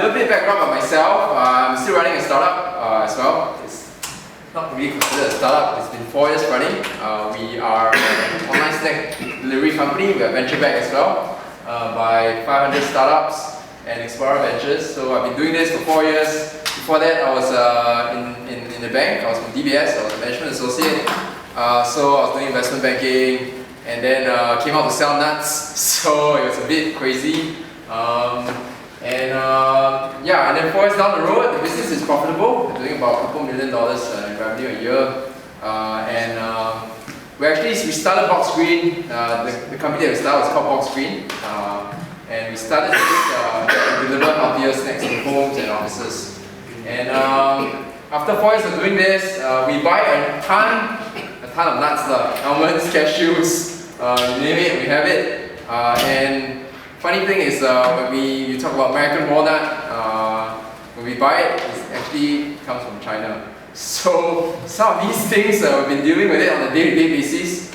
little bit background about myself. I'm still running a startup as well. It's not really considered a startup. It's been 4 years running. We are an online snack delivery company. We are venture backed as well by 500 startups and Explorer Ventures. So I've been doing this for 4 years. Before that, I was in the bank. I was from DBS. I was a management associate. So I was doing investment banking, and then came out to sell nuts. So it was a bit crazy. And then 4 years down the road, the business is profitable. We're doing about a couple $1 million in revenue a year. We started Boxgreen. The company that we started was called Boxgreen. And we started to deliver healthier snacks to homes and offices. And after 4 years of doing this, we buy a ton of nuts, almonds, cashews, you name it, we have it. And funny thing is, when you talk about American walnut, when we buy it, it actually comes from China. So some of these things we've been dealing with it on a day-to-day basis.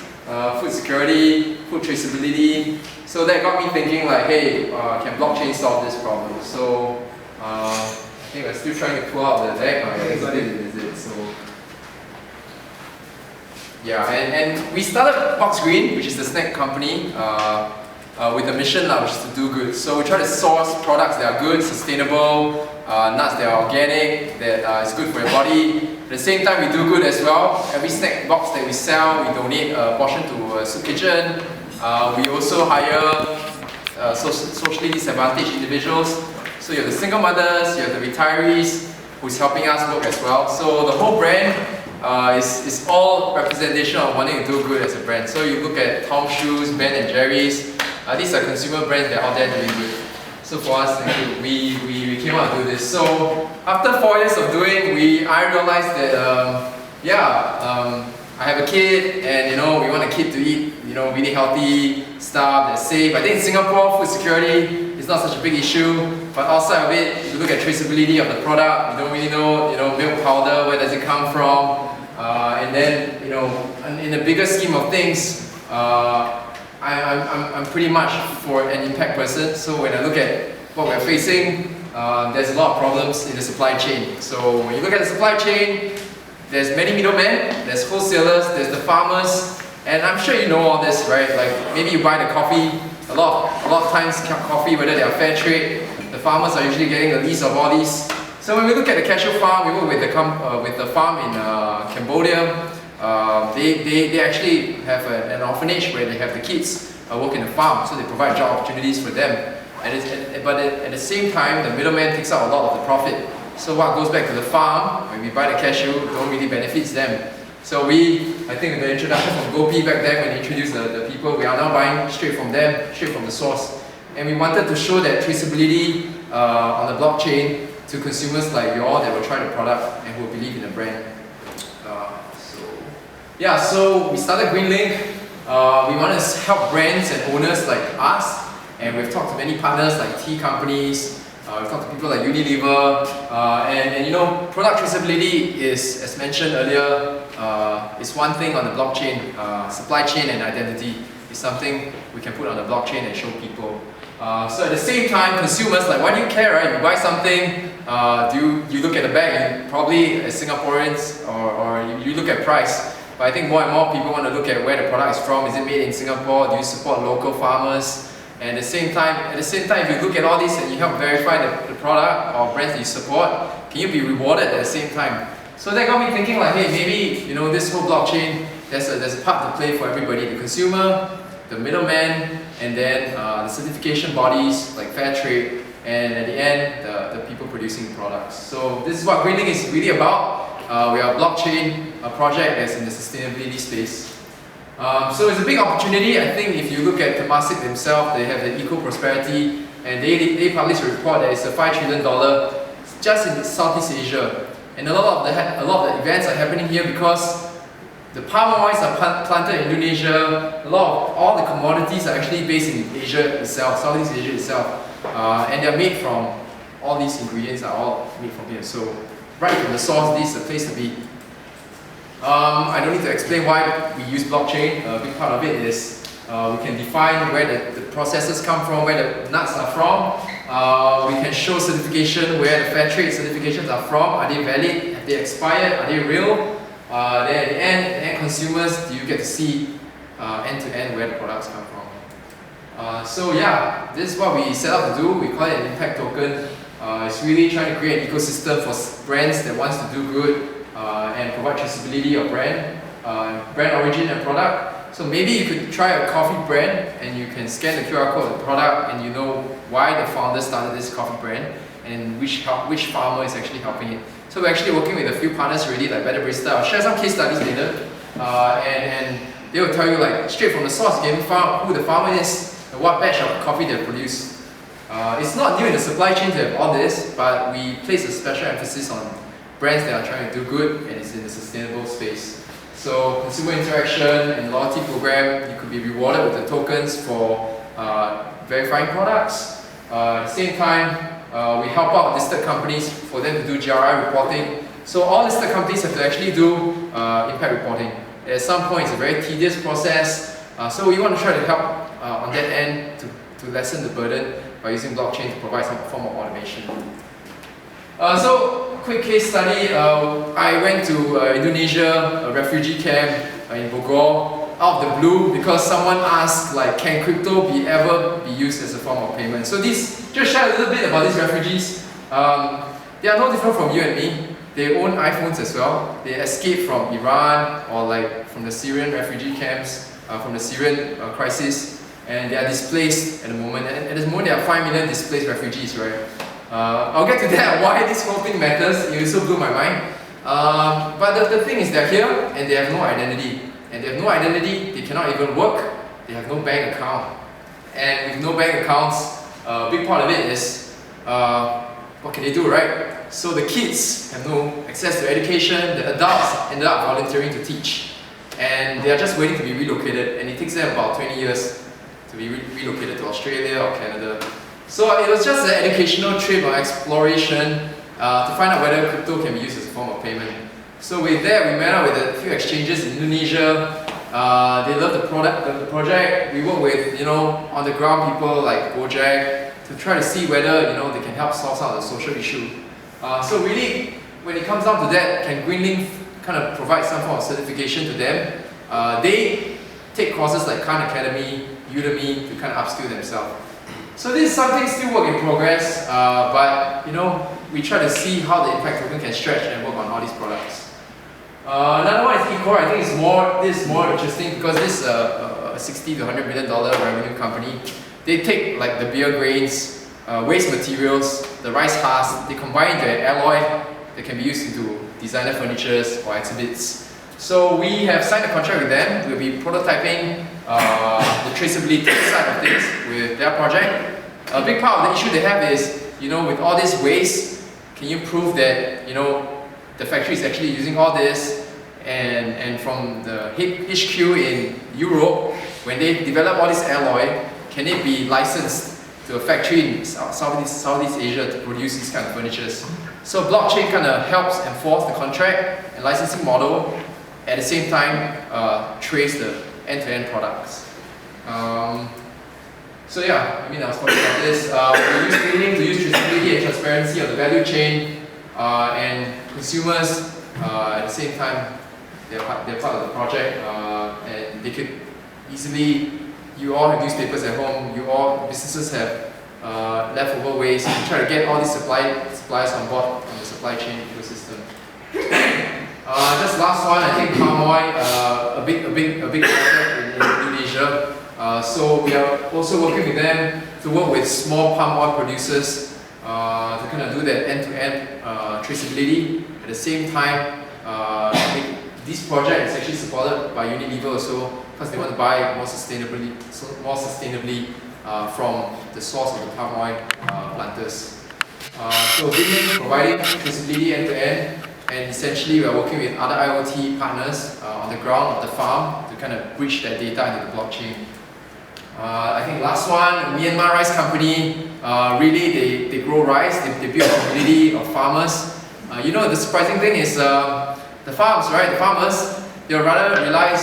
Food security, food traceability. So that got me thinking like, hey, can blockchain solve this problem? So I think we're still trying to pull out the deck. Yeah, and we started Boxgreen, which is the snack company, with a mission which is to do good. So we try to source products that are good, sustainable, nuts that are organic, that is good for your body. At the same time, we do good as well. Every snack box that we sell, we donate a portion to a soup kitchen. We also hire socially disadvantaged individuals. So you have the single mothers, you have the retirees who's helping us work as well. So the whole brand is all representation of wanting to do good as a brand. So you look at Tom's Shoes, Ben & Jerry's, these are consumer brands that are out there doing good. So for us, we came out to do this. So after 4 years of doing, I realized that I have a kid, and we want a kid to eat really healthy stuff that's safe. I think in Singapore, food security is not such a big issue, but outside of it, if you look at traceability of the product, you don't really know, milk powder, where does it come from, and then in the bigger scheme of things, I'm pretty much for an impact person. So when I look at what we're facing, there's a lot of problems in the supply chain. So when you look at the supply chain, there's many middlemen, there's wholesalers, there's the farmers, and I'm sure you know all this, right? Like maybe you buy the coffee, a lot of times coffee, whether they are fair trade, the farmers are usually getting a lease of all these. So when we look at the cashew farm, we work with the farm in Cambodia. They actually have an orphanage where they have the kids work in the farm, so they provide job opportunities for them. But at the same time, the middleman takes out a lot of the profit. So what goes back to the farm, when we buy the cashew, don't really benefits them. So I think in the introduction from Gopi back then, when they introduced the people, we are now buying straight from them, straight from the source. And we wanted to show that traceability on the blockchain to consumers like you all that will try the product and who will believe in the brand. So we started GreenLink. We want to help brands and owners like us, and we've talked to many partners like tea companies. We've talked to people like Unilever, and product traceability is, as mentioned earlier, is one thing on the blockchain. Supply chain and identity is something we can put on the blockchain and show people. So at the same time, consumers, like, why do you care, right? You buy something, do you look at the bag, and probably as Singaporeans, or you look at price. But I think more and more people want to look at where the product is from. Is it made in Singapore? Do you support local farmers? And at the same time, if you look at all this and you help verify the product or brands that you support, can you be rewarded at the same time? So that got me thinking like, hey, maybe this whole blockchain, there's a part to play for everybody: the consumer, the middleman, and then the certification bodies like fair trade, and at the end, the people producing products. So this is what GreenLink is really about. We are a blockchain project that's in the sustainability space. So it's a big opportunity. I think if you look at Temasek themselves, they have the Eco Prosperity, and they published a report that it's a $5 trillion just in Southeast Asia. And a lot of the events are happening here because the palm oils are planted in Indonesia. All the commodities are actually based in Asia itself, Southeast Asia itself, and they're made from all these ingredients are all made from here. So right from the source, this is the place to be. I don't need to explain why we use blockchain. A big part of it is we can define where the processes come from, where the nuts are from, We can show certification, where the fair trade certifications are from. Are they valid? Have they expired? Are they real? Then at the end consumers, do you get to see end to end where the products come from? So yeah, this is what we set out to do. We call it an impact token. It's really trying to create an ecosystem for brands that wants to do good and provide traceability of brand origin and product. So maybe you could try a coffee brand and you can scan the QR code of the product and you know why the founder started this coffee brand and which farmer is actually helping it. So we're actually working with a few partners already, like Better Barista. I'll share some case studies later, and they will tell you like straight from the source, you can find out who the farmer is and what batch of coffee they produce. It's not new in the supply chain to have all this, but we place a special emphasis on brands that are trying to do good and it's in the sustainable space. So consumer interaction and loyalty program, you could be rewarded with the tokens for verifying products. At the same time, we help out listed companies for them to do GRI reporting. So all listed companies have to actually do impact reporting. At some point, it's a very tedious process. So we want to try to help on that end to lessen the burden by using blockchain to provide some form of automation. So, quick case study. I went to Indonesia, a refugee camp in Bogor, out of the blue because someone asked, like, can crypto ever be used as a form of payment? So just share a little bit about these refugees. They are no different from you and me. They own iPhones as well. They escaped from Iran or like from the Syrian refugee camps, from the Syrian crisis, and they are displaced at the moment. And at this moment, there are 5 million displaced refugees, right? I'll get to that, why this whole thing matters. It also blew my mind. But the thing is, they're here and they have no identity. And they have no identity, they cannot even work, they have no bank account. And with no bank accounts, a big part of it is, what can they do, right? So the kids have no access to education, the adults ended up volunteering to teach. And they are just waiting to be relocated, and it takes them about 20 years to be relocated to Australia or Canada. So it was just an educational trip or exploration to find out whether crypto can be used as a form of payment. So with that, we met up with a few exchanges in Indonesia. They love the project. We work with on the ground people like Gojek to try to see whether they can help solve some of the social issue. So really, when it comes down to that, can GreenLink kind of provide some form of certification to them? They take courses like Khan Academy, Udemy to kind of upskill themselves. So this is something still work in progress, but we try to see how the impact token can stretch and work on all these products. Another one is eCore. I think this is more interesting because this is a $60 to $100 million revenue company. They take like the beer grains, waste materials, the rice husks, they combine into an alloy that can be used into designer furnitures or exhibits. So we have signed a contract with them. We'll be prototyping the traceability side of things with their project. A big part of the issue they have is, with all this waste, can you prove that, the factory is actually using all this, and from the HQ in Europe, when they develop all this alloy, can it be licensed to a factory in Southeast Asia to produce these kind of furnitures? So blockchain kind of helps enforce the contract and licensing model, at the same time trace the end-to-end products. So yeah, I was talking about this. We use GreenLink to use traceability and transparency of the value chain, and consumers at the same time they're part of the project, and they could easily. You all have newspapers at home. Businesses have leftover waste. We try to get all these suppliers on board on the supply chain ecosystem. Just last one, I think palm oil, a big project in Indonesia. So we are also working with them to work with small palm oil producers to kind of do that end-to-end traceability. At the same time, this project is actually supported by Unilever also because they want to buy more sustainably from the source of the palm oil planters. So GreenLink providing traceability end-to-end, and essentially we are working with other IoT partners on the ground of the farm to kind of bridge that data into the blockchain. I think last one, Myanmar Rice Company, really they grow rice, they build a community of farmers. The surprising thing is the farms, right? The farmers, they'll rather rely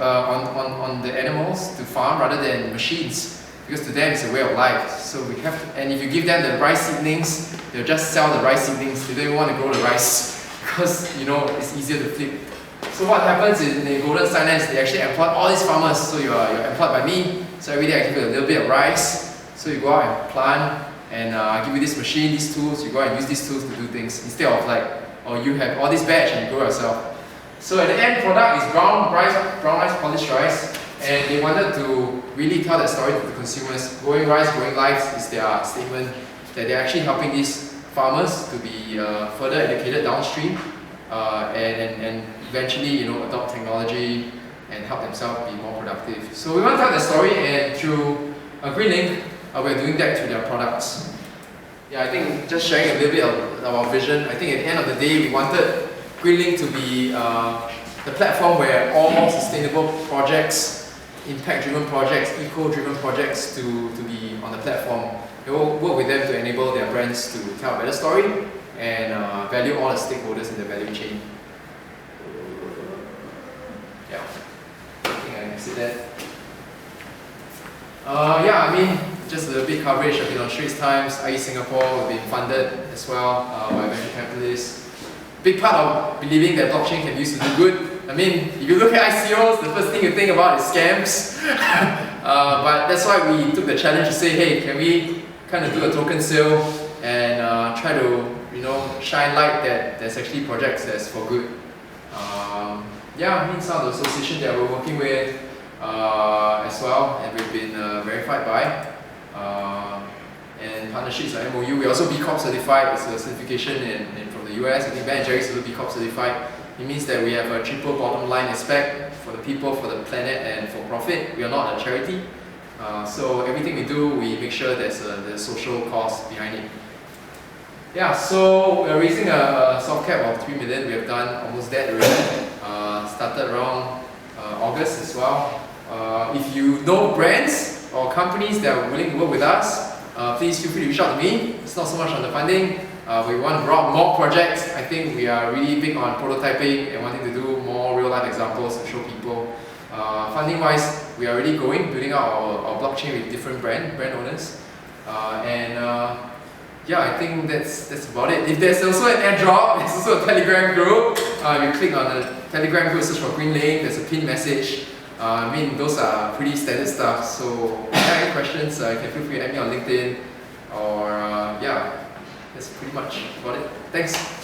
on the animals to farm rather than machines. because to them it's a way of life. So we have to, and if you give them the rice seedlings, they'll just sell the rice seedlings. They don't even want to grow the rice because you know it's easier to flip. So what happens is in the Golden Silence, they actually employ all these farmers. So you're employed by me. So every day I give you a little bit of rice. So you go out and plant, and I give you this machine, these tools. You go out and use these tools to do things instead of like, oh, you have all this batch and you grow yourself. So at the end product is brown rice, polished rice, and they wanted to really tell that story to the consumers. Growing rice, growing lives is their statement, that they're actually helping these farmers to be further educated downstream, and eventually, adopt technology and help themselves be more productive. So we want to tell that story, and through GreenLink, we're doing that through their products. Yeah, I think just sharing a little bit of our vision. I think at the end of the day, we wanted GreenLink to be the platform where all sustainable projects, impact-driven projects, eco-driven projects to be on the platform. We'll work with them to enable their brands to tell a better story and value all the stakeholders in the value chain. Yeah, I think I said that. Yeah, I mean, just a bit coverage. I've been on Straits Times, IE Singapore, we've been funded as well by venture capitalists. Big part of believing that blockchain can be used to do good. I mean, if you look at ICOs, the first thing you think about is scams. But that's why we took the challenge to say, hey, can we kind of do a token sale and try to, shine light that there's actually projects that's for good. Yeah, I mean, some of the associations that we're working with as well, and we've been verified by. And partnerships like MOU, we're also B Corp certified. It's a certification from the US. I think Ben & Jerry's is also B Corp certified. It means that we have a triple bottom line aspect for the people, for the planet, and for profit. We are not a charity. So everything we do, we make sure there's a social cause behind it. Yeah, so we're raising a soft cap of 3 million. We have done almost that already. Started around August as well. If you know brands or companies that are willing to work with us, please feel free to reach out to me. It's not so much on the funding. We want to roll out more projects. I think we are really big on prototyping and wanting to do more real-life examples to show people. Funding-wise, we are already building out our blockchain with different brand owners. Yeah, I think that's about it. If there's also an Airdrop, there's also a Telegram group. You click on the Telegram group, search for GreenLink, there's a pinned message. I mean, those are pretty standard stuff. So if you have any questions, you can feel free to add me on LinkedIn, or yeah, that's pretty much about it. Thanks.